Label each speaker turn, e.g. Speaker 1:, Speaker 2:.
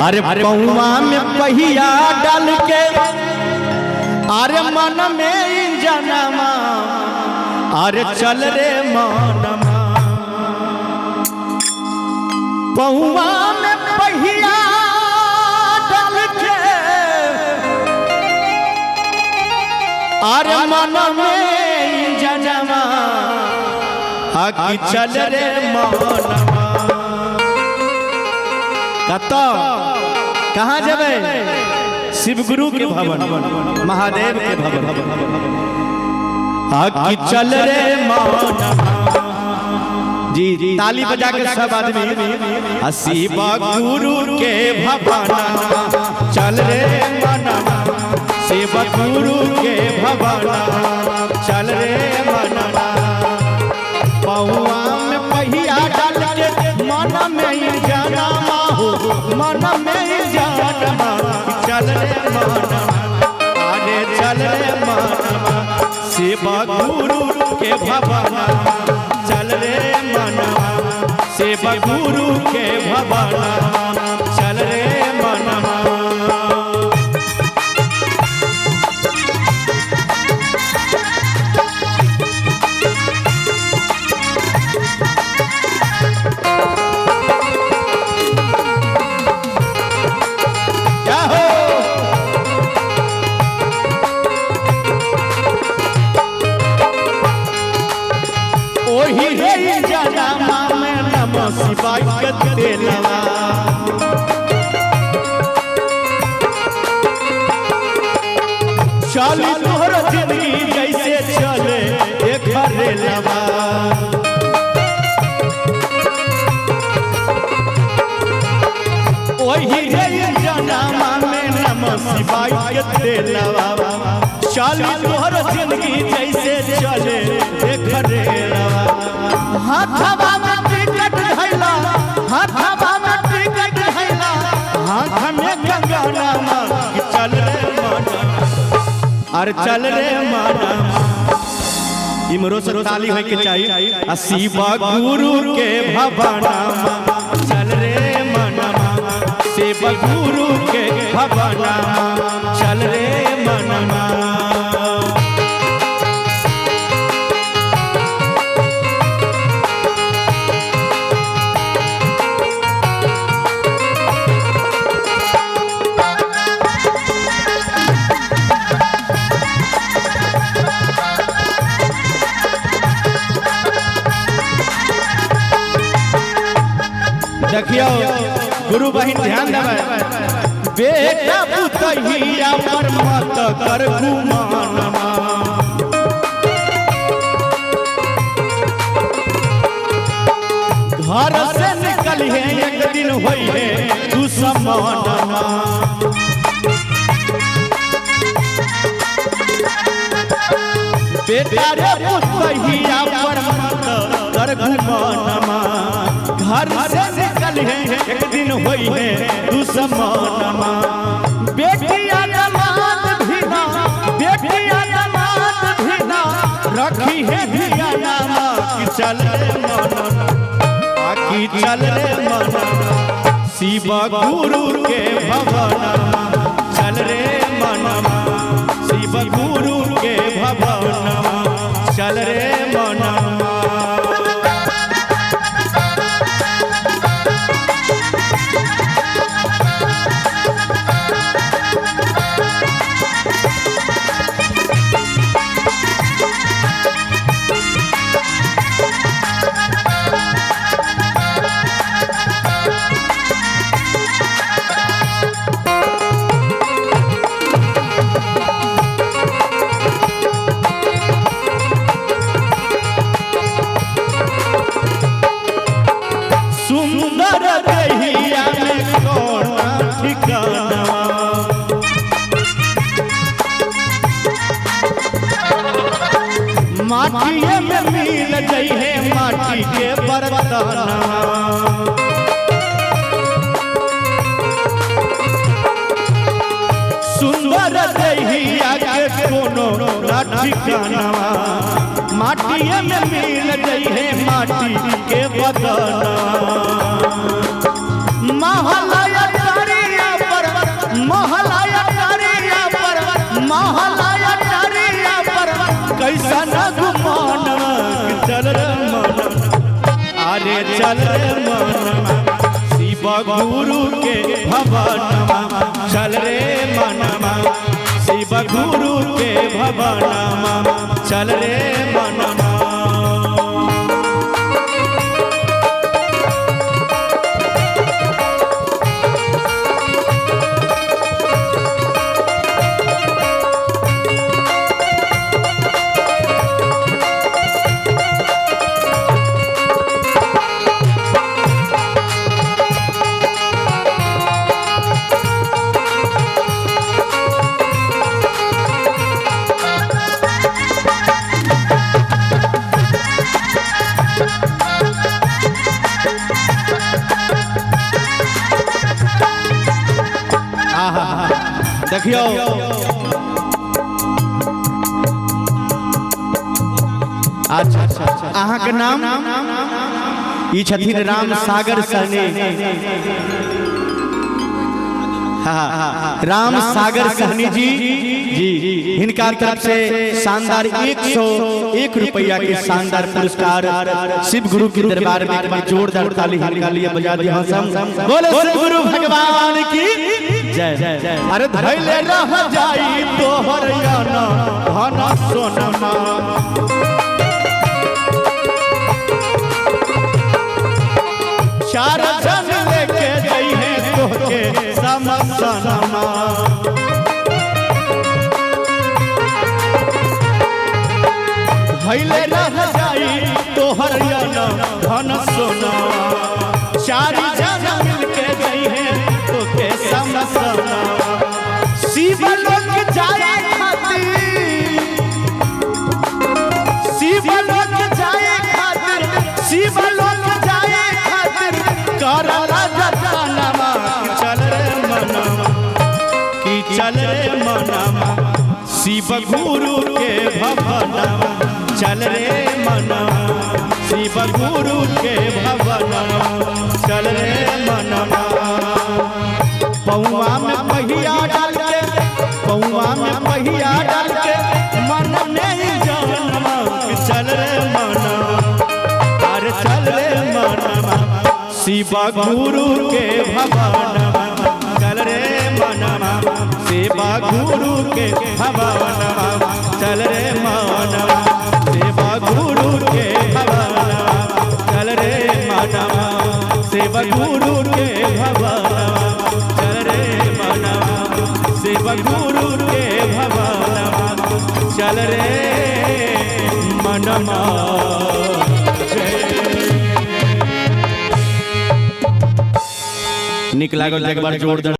Speaker 1: अरे पौआ में पहिया डाल के अरे मन में जनमा अरे चल रे मनमा पौआ में पहिया डाल के अरे मन में जनमा आकी चल रे मनमा कतो कहाँ जबे शिव गुरु के भवन महादेव के भवन आकी चल रे मनमा जी जी ताली बजा के सब आदमी शिव गुरु के भवन चल रे मनमा शिव गुरु के भवन चल रे मनमा पौआ में पहिया डाल के मन में जनमा मन में जनमा चल रे मनमा अरे चल रे मनमा शिव गुरु के भवन चल रे मनमा शिव गुरु के भवन चल रे मनमा शिवाय के तेलवा चली तोहर जिंदगी जैसे चले एक रेलवा वही जनमा में नमः शिवाय के तेलवा चली तोहर जिंदगी जैसे चले एक रेलवा हाथवा में टिकट हैला हाथवा में टिकट हैला हाथ में गंगा नामा चल रे मनमा अरे चल रे मनमा इमरो से ताली होय के चाहिए शिव गुरु के भवन चल रे मनमा शिव गुरु के भवन चल रे मनमा देखियो गुरु बहिन ध्यान देवे बेटा पुतहिया पर मत कर गुमानमा घर से निकल है एक दिन होई है दुश्मनमा बेटा रे पुतहिया पर मत कर गुमानमा घर से निकल है एक दिन होई है दुश्मनमा बेटिया जमात भीना बेटिया जमात भीना रखी है धिया नामा कि चल रे मनमा आकी चल रे मनमा शिव गुरु के भवन चल रे मनमा शिव गुरु के भवन चल रे मनमा माटी में मिल गई है माटी के बर्तन सुंदर दहिया के कोनो ठिकाना माटी में मिल गई है माटी के बदन महलया चल रे मनमा शिव गुरु के भवनमा चल रे मनमा शिव गुरु के भवनमा चल रे मनमा। देखियो अच्छा अहाँ के नाम ई छथिन राम सागर सहनी। राम सागर सहनी जी इनका तरफ से शानदार 101 रुपया के शानदार पुरस्कार शिव गुरु के दरबार में जोरदार ताली हल्का बजा दी हम बोले शिव गुरु भगवान की जय। अरे धैले रह जाई तोहर याना धन सोनमा चार जन लेके गई है तोके समसनमा धैले रह जाई तोहर याना धन सोना चार जन मिलके गई है तोके समसनमा शिव लोक जाए खातिर शिव लोक जाए खातिर शिव लोक जाए खातिर करला जतनमा चल रे मनमा कि चल रे मनमा शिव गुरु के भवनमा चल रे मनमा शिव गुरु के भवनमा चल रे मनमा। पौआ में पहिया डाल के पौआ में पहिया डाल के मन नहीं जानवा चल रे मनमा अरे चल रे मनमा शिव गुरु के भवनमा चल रे मनमा शिव गुरु के भवनमा चल रे मनमा शिव गुरु के भवनमा चल रे मनमा शिव गुरु के भवनमा शिव गुरु के भवनमा चल रे मनमा। निक लागल एक बार जोरदार